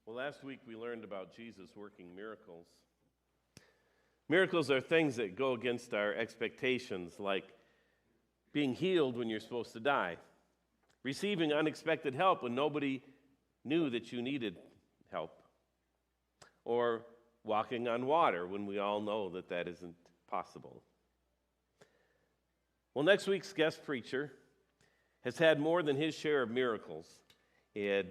Well, last week we learned about Jesus working miracles. Miracles are things that go against our expectations, like being healed when you're supposed to die, receiving unexpected help when nobody knew that you needed help, or walking on water when we all know that that isn't possible. Well, next week's guest preacher has had more than his share of miracles, and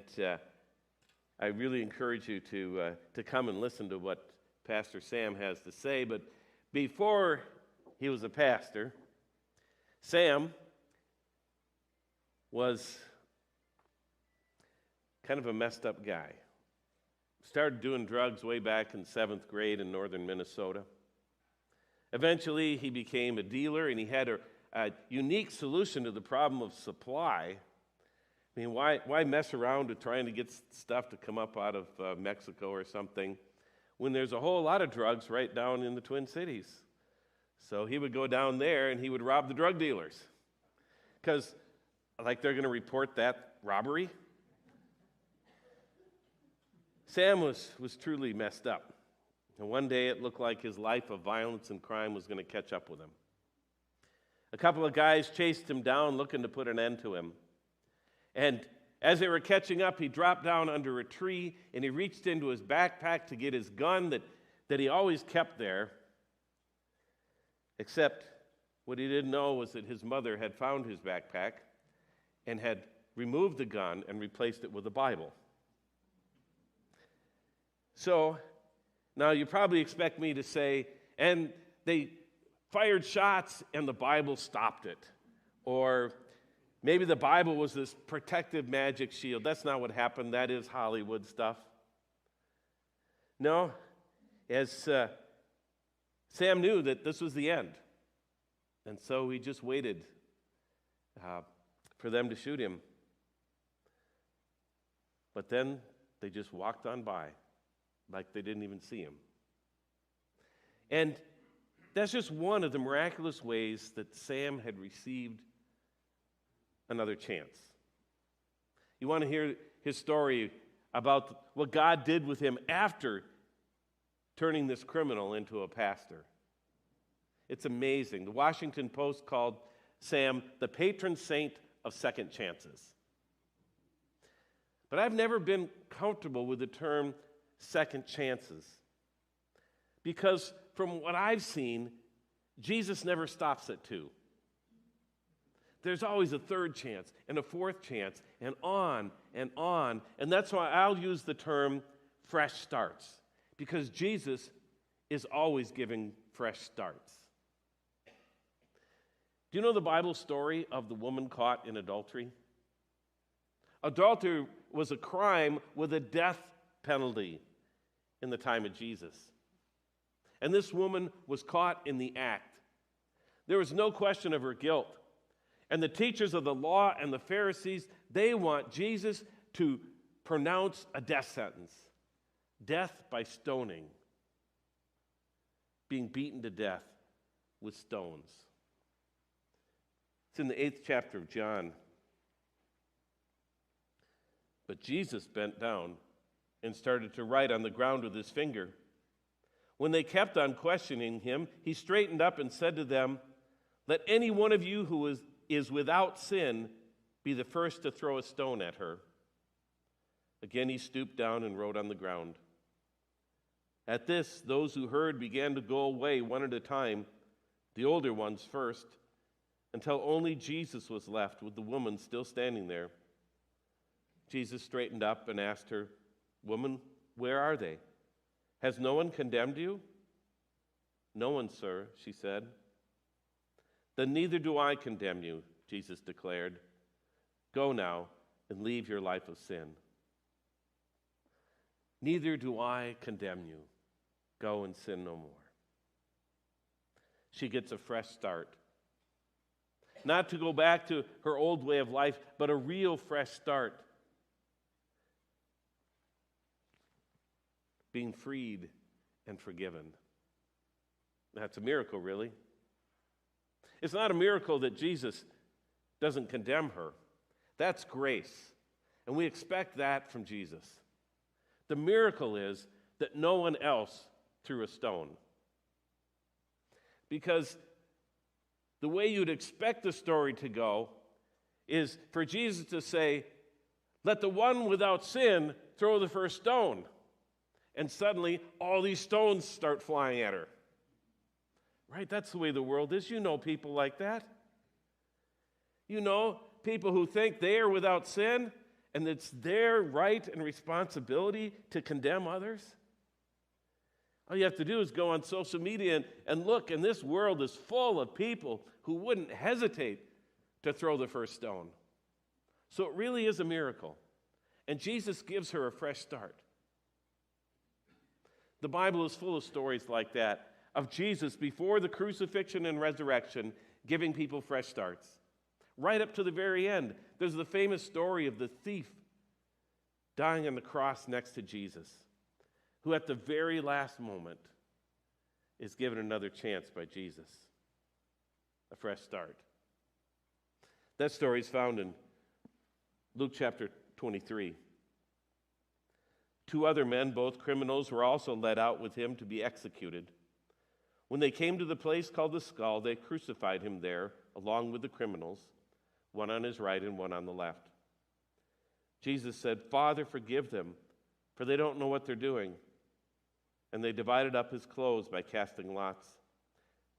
I really encourage you to come and listen to what Pastor Sam has to say. But before he was a pastor, Sam was kind of a messed up guy. Started doing drugs way back in 7th grade in northern Minnesota. Eventually, he became a dealer, and he had a unique solution to the problem of supply. I mean, why mess around with trying to get stuff to come up out of Mexico or something when there's a whole lot of drugs right down in the Twin Cities? So he would go down there and he would rob the drug dealers because, like, they're going to report that robbery. Sam was truly messed up. And one day it looked like his life of violence and crime was going to catch up with him. A couple of guys chased him down looking to put an end to him. And as they were catching up, he dropped down under a tree and he reached into his backpack to get his gun that he always kept there. Except what he didn't know was that his mother had found his backpack and had removed the gun and replaced it with a Bible. So now you probably expect me to say, and they fired shots and the Bible stopped it. Or maybe the Bible was this protective magic shield. That's not what happened. That is Hollywood stuff. No, as Sam knew that this was the end. And so he just waited for them to shoot him. But then they just walked on by like they didn't even see him. And that's just one of the miraculous ways that Sam had received another chance. You want to hear his story about what God did with him after turning this criminal into a pastor. It's amazing. The Washington Post called Sam the patron saint of second chances. But I've never been comfortable with the term second chances, because from what I've seen, Jesus never stops at 2. There's always a third chance and a fourth chance and on and on. And that's why I'll use the term fresh starts, because Jesus is always giving fresh starts. Do you know the Bible story of the woman caught in adultery? Adultery was a crime with a death penalty in the time of Jesus. And this woman was caught in the act. There was no question of her guilt. And the teachers of the law and the Pharisees, they want Jesus to pronounce a death sentence. Death by stoning. Being beaten to death with stones. It's in the 8th chapter of John. But Jesus bent down and started to write on the ground with his finger. When they kept on questioning him, he straightened up and said to them, "Let any one of you who is without sin be the first to throw a stone at her." Again he stooped down and wrote on the ground. At this, those who heard began to go away one at a time, the older ones first, until only Jesus was left with the woman still standing there. Jesus straightened up and asked her, "Woman, where are they? Has no one condemned you?" "No one, sir," she said. "Then neither do I condemn you," Jesus declared. "Go now and leave your life of sin." Neither do I condemn you. Go and sin no more. She gets a fresh start. Not to go back to her old way of life, but a real fresh start. Being freed and forgiven. That's a miracle, really. It's not a miracle that Jesus doesn't condemn her. That's grace. And we expect that from Jesus. The miracle is that no one else threw a stone. Because the way you'd expect the story to go is for Jesus to say, let the one without sin throw the first stone. And suddenly, all these stones start flying at her. Right? That's the way the world is. You know people like that. You know people who think they are without sin, and it's their right and responsibility to condemn others. All you have to do is go on social media and look, and this world is full of people who wouldn't hesitate to throw the first stone. So it really is a miracle. And Jesus gives her a fresh start. The Bible is full of stories like that, of Jesus before the crucifixion and resurrection giving people fresh starts. Right up to the very end, there's the famous story of the thief dying on the cross next to Jesus, who at the very last moment is given another chance by Jesus, a fresh start. That story is found in Luke chapter 23. 2 other men, both criminals, were also led out with him to be executed. When they came to the place called the Skull, they crucified him there along with the criminals, one on his right and one on the left. Jesus said, Father, forgive them, for they don't know what they're doing. And they divided up his clothes by casting lots.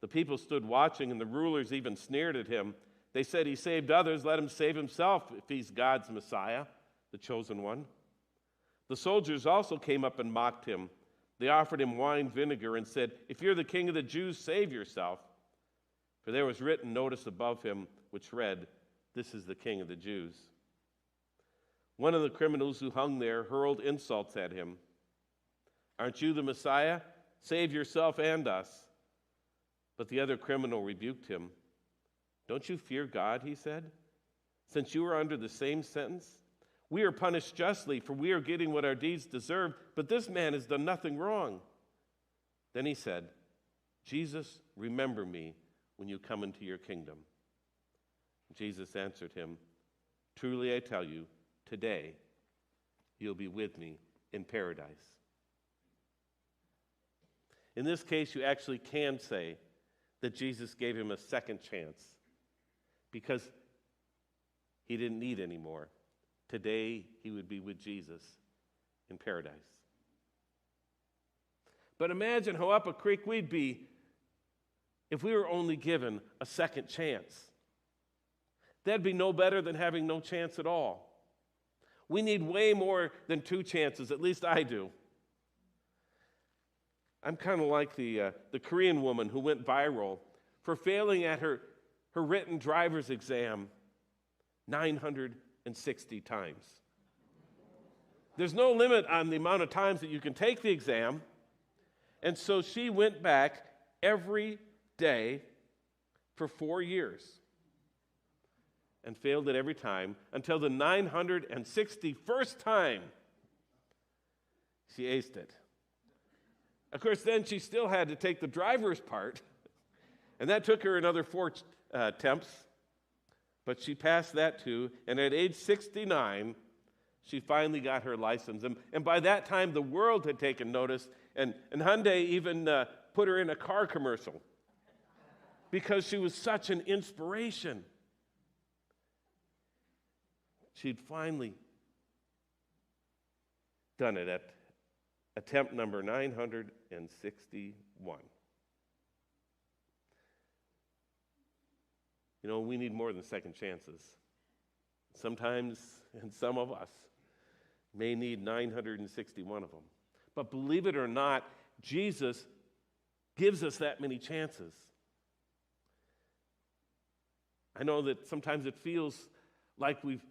The people stood watching, and the rulers even sneered at him. They said, he saved others, let him save himself if he's God's Messiah, the chosen one. The soldiers also came up and mocked him. They offered him wine vinegar and said, if you're the king of the Jews, save yourself. For there was written notice above him which read, this is the king of the Jews. One of the criminals who hung there hurled insults at him. Aren't you the Messiah? Save yourself and us. But the other criminal rebuked him. Don't you fear God, he said, since you are under the same sentence? We are punished justly, for we are getting what our deeds deserve, but this man has done nothing wrong. Then he said, Jesus, remember me when you come into your kingdom. Jesus answered him, truly I tell you, today you'll be with me in paradise. In this case, you actually can say that Jesus gave him a second chance because he didn't need any more. Today, he would be with Jesus in paradise. But imagine how up a creek we'd be if we were only given a second chance. That'd be no better than having no chance at all. We need way more than 2 chances, at least I do. I'm kind of like the Korean woman who went viral for failing at her written driver's exam 960 times. There's no limit on the amount of times that you can take the exam, and so she went back every day for 4 years and failed it every time until the 961st time she aced it. Of course, then she still had to take the driver's part, and that took her another 4 attempts, but she passed that too, and at age 69, she finally got her license. And by that time, the world had taken notice, and Hyundai even put her in a car commercial because she was such an inspiration. She'd finally done it at attempt number 961. You know, we need more than second chances. Sometimes, and some of us, may need 961 of them. But believe it or not, Jesus gives us that many chances. I know that sometimes it feels like we've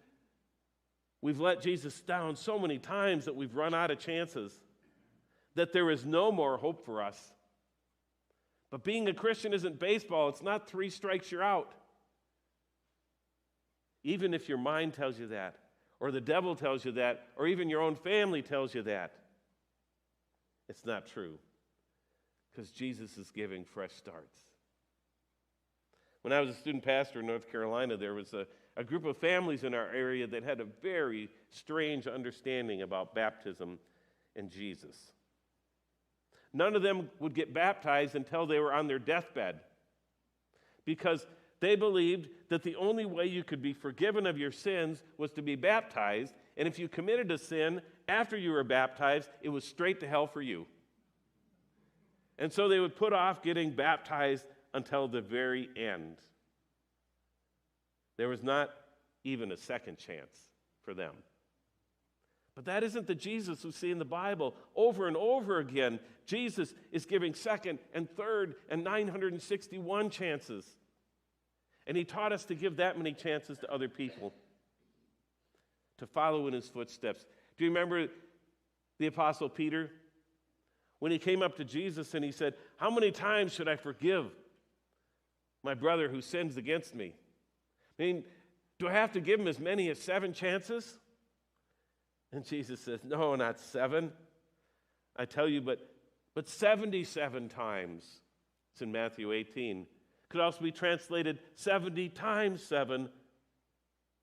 let Jesus down so many times that we've run out of chances, that there is no more hope for us. But being a Christian isn't baseball. It's not 3 strikes, you're out. Even if your mind tells you that, or the devil tells you that, or even your own family tells you that, it's not true, because Jesus is giving fresh starts. When I was a student pastor in North Carolina, there was a group of families in our area that had a very strange understanding about baptism. and Jesus. None of them would get baptized until they were on their deathbed, because they believed that the only way you could be forgiven of your sins was to be baptized, and if you committed a sin after you were baptized, it was straight to hell for you. And so they would put off getting baptized until the very end. There was not even a second chance for them. But that isn't the Jesus we see in the Bible. Over and over again, Jesus is giving second and third and 961 chances. And he taught us to give that many chances to other people, to follow in his footsteps. Do you remember the Apostle Peter? When he came up to Jesus and he said, "How many times should I forgive my brother who sins against me? I mean, do I have to give him as many as 7 chances?" And Jesus says, "No, not 7. I tell you, but 77 times." It's in Matthew 18. Could also be translated 70 times 7,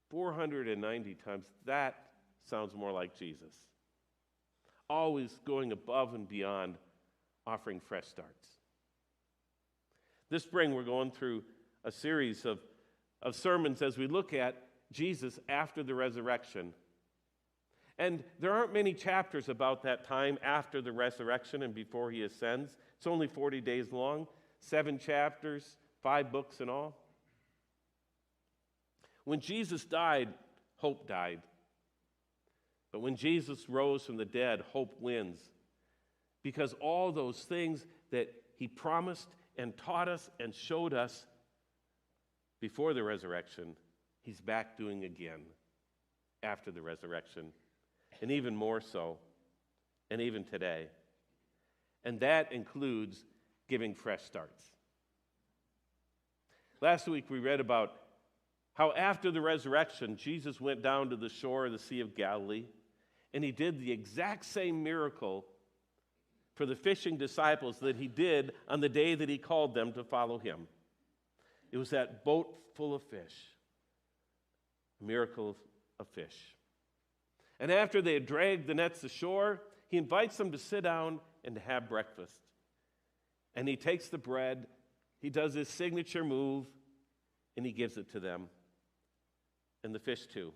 490 times. That sounds more like Jesus. Always going above and beyond, offering fresh starts. This spring, we're going through a series of sermons as we look at Jesus after the resurrection. And there aren't many chapters about that time after the resurrection and before he ascends. It's only 40 days long, 7 chapters, 5 books in all. When Jesus died, hope died. But when Jesus rose from the dead, hope wins. Because all those things that he promised and taught us and showed us before the resurrection, he's back doing again after the resurrection. And even more so, and even today. And that includes giving fresh starts. Last week we read about how after the resurrection, Jesus went down to the shore of the Sea of Galilee, and he did the exact same miracle for the fishing disciples that he did on the day that he called them to follow him. It was that boat full of fish, a miracle of fish. And after they had dragged the nets ashore, he invites them to sit down and to have breakfast. And he takes the bread, he does his signature move, and he gives it to them. And the fish too.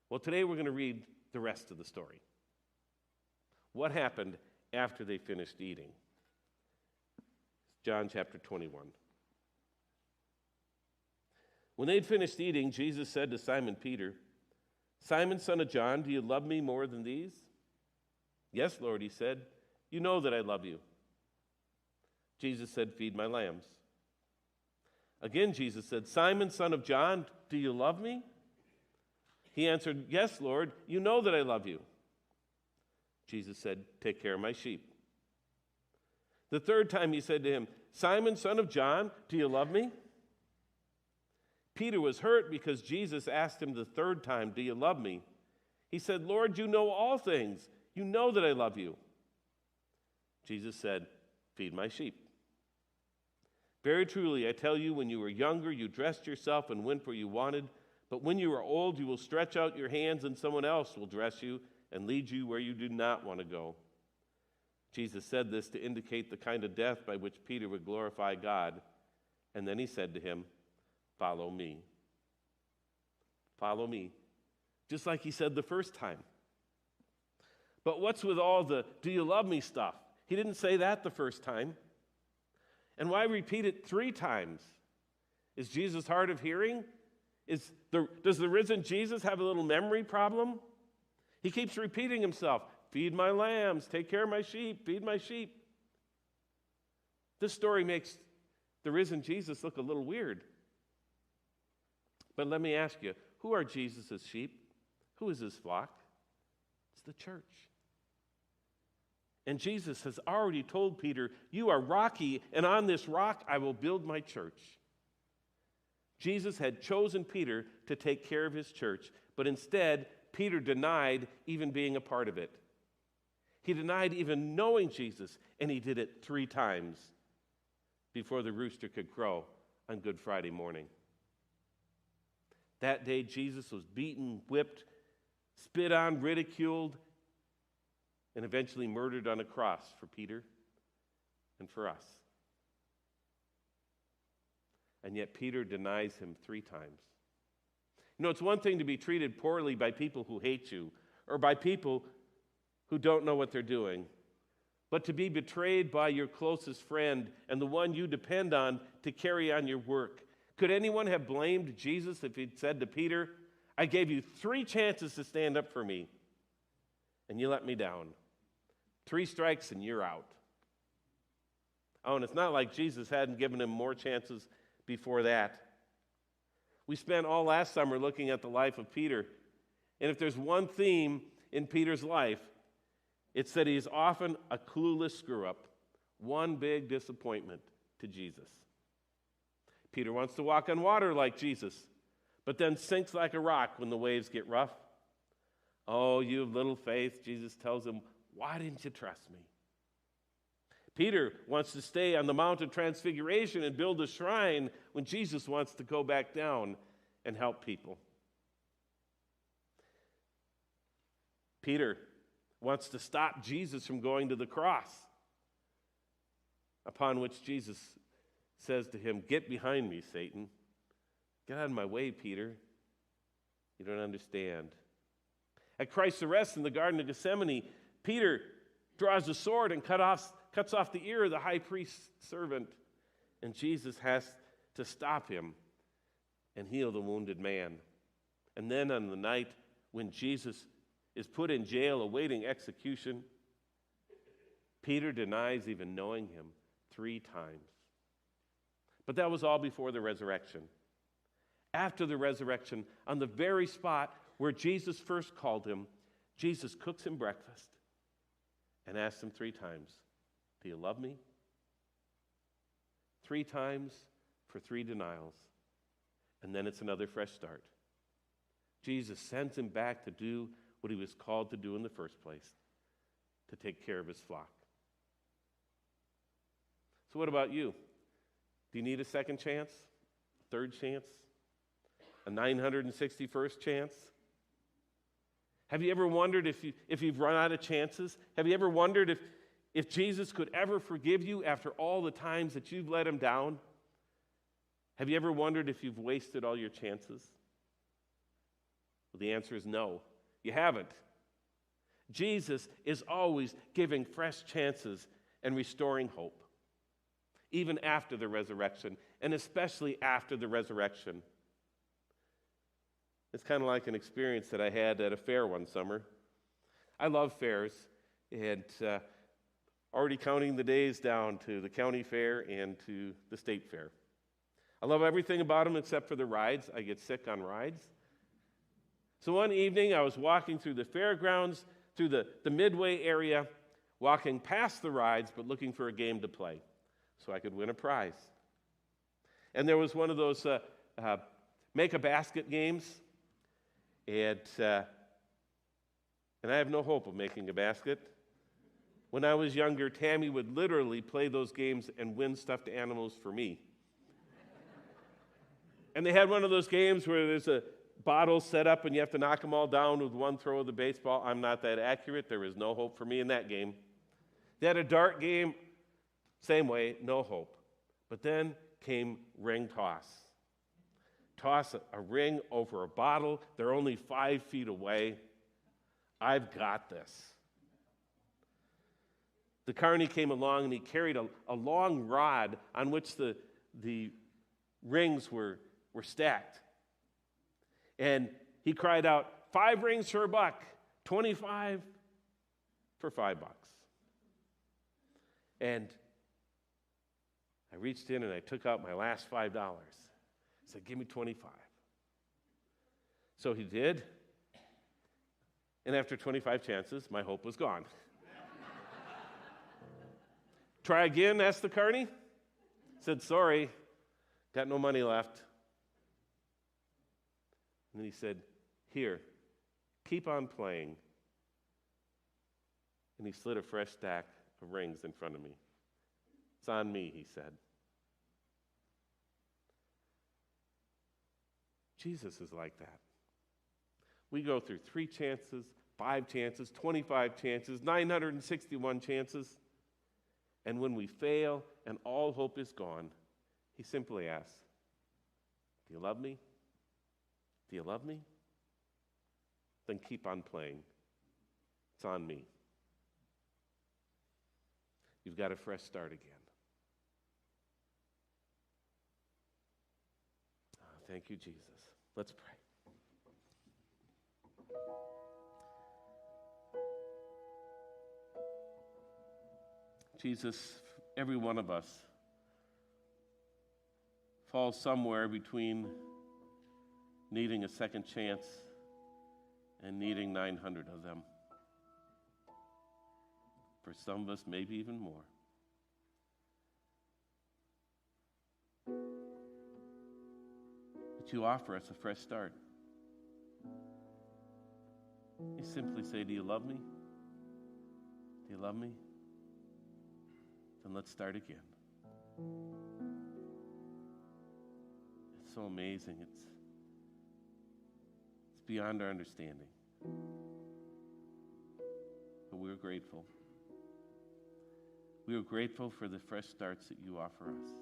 Well, today we're going to read the rest of the story. What happened after they finished eating? John chapter 21. When they'd finished eating, Jesus said to Simon Peter, "Simon, son of John, do you love me more than these?" "Yes, Lord," he said. "You know that I love you." Jesus said, "Feed my lambs." Again, Jesus said, "Simon, son of John, do you love me?" He answered, "Yes, Lord, you know that I love you." Jesus said, "Take care of my sheep." The third time he said to him, "Simon, son of John, do you love me?" Peter was hurt because Jesus asked him the third time, "Do you love me?" He said, "Lord, you know all things. You know that I love you." Jesus said, "Feed my sheep. Very truly, I tell you, when you were younger, you dressed yourself and went where you wanted. But when you are old, you will stretch out your hands and someone else will dress you and lead you where you do not want to go." Jesus said this to indicate the kind of death by which Peter would glorify God. And then he said to him, "Follow me." Follow me. Just like he said the first time. But what's with all the "do you love me" stuff? He didn't say that the first time. And why repeat it 3 times? Is Jesus hard of hearing? Does the risen Jesus have a little memory problem? He keeps repeating himself. "Feed my lambs, take care of my sheep, feed my sheep." This story makes the risen Jesus look a little weird. But let me ask you, who are Jesus' sheep? Who is his flock? It's the church. And Jesus has already told Peter, "You are rocky, and on this rock I will build my church." Jesus had chosen Peter to take care of his church, but instead, Peter denied even being a part of it. He denied even knowing Jesus, and he did it 3 times before the rooster could crow on Good Friday morning. That day, Jesus was beaten, whipped, spit on, ridiculed, and eventually murdered on a cross for Peter and for us. And yet Peter denies him 3 times. You know, it's one thing to be treated poorly by people who hate you or by people who don't know what they're doing, but to be betrayed by your closest friend and the one you depend on to carry on your work. Could anyone have blamed Jesus if he'd said to Peter, I gave you 3 chances to stand up for me, and you let me down. 3 strikes and you're out. Oh, and it's not like Jesus hadn't given him more chances before that. We spent all last summer looking at the life of Peter, and if there's one theme in Peter's life, it's that he's often a clueless screw-up, one big disappointment to Jesus. Peter wants to walk on water like Jesus, but then sinks like a rock when the waves get rough. Oh, you have little faith, Jesus tells him, why didn't you trust me? Peter wants to stay on the Mount of Transfiguration and build a shrine when Jesus wants to go back down and help people. Peter wants to stop Jesus from going to the cross, upon which Jesus says to him, get behind me, Satan. Get out of my way, Peter. You don't understand. At Christ's arrest in the Garden of Gethsemane, Peter draws a sword and cuts off the ear of the high priest's servant, and Jesus has to stop him and heal the wounded man. And then on the night when Jesus is put in jail awaiting execution, Peter denies even knowing him 3 times. But that was all before the resurrection. After the resurrection, on the very spot where Jesus first called him, Jesus cooks him breakfast and asks him 3 times, do you love me? 3 times for 3 denials. And then it's another fresh start. Jesus sends him back to do what he was called to do in the first place, to take care of his flock. So what about you? Do you need a second chance? Third chance? A 961st chance? Have you ever wondered if you've run out of chances? Have you ever wondered if Jesus could ever forgive you after all the times that you've let him down? Have you ever wondered if you've wasted all your chances? Well, the answer is no, you haven't. Jesus is always giving fresh chances and restoring hope, even after the resurrection, and especially after the resurrection. It's kind of like an experience that I had at a fair one summer. I love fairs, and already counting the days down to the county fair and to the state fair. I love everything about them except for the rides. I get sick on rides. So one evening I was walking through the fairgrounds, through the Midway area, walking past the rides but looking for a game to play so I could win a prize. And there was one of those make-a-basket games, and I have no hope of making a basket. When I was younger, Tammy would literally play those games and win stuffed animals for me. And they had one of those games where there's a bottle set up and you have to knock them all down with one throw of the baseball. I'm not that accurate. There was no hope for me in that game. They had a dart game, same way, no hope. But then came ring toss. Toss a ring over a bottle. They're only 5 feet away. I've got this. The carney came along and he carried a long rod on which the rings were stacked. And he cried out, 5 rings for $1, 25 for $5. And I reached in and I took out my last $5. I said, give me 25. So he did. And after 25 chances, my hope was gone. Try again, asked the carney. Said, sorry, got no money left. And then he said, here, keep on playing. And he slid a fresh stack of rings in front of me. It's on me, he said. Jesus is like that. We go through 3 chances, 5 chances, 25 chances, 961 chances. And when we fail and all hope is gone, he simply asks, do you love me? Do you love me? Then keep on playing. It's on me. You've got a fresh start again. Oh, thank you, Jesus. Let's pray. Jesus, every one of us falls somewhere between needing a second chance and needing 900 of them. For some of us, maybe even more. But you offer us a fresh start. You simply say, do you love me? Do you love me? Then let's start again. It's so amazing. It's beyond our understanding. But we're grateful. We are grateful for the fresh starts that you offer us.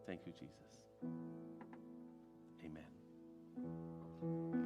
Thank you, Jesus. Amen.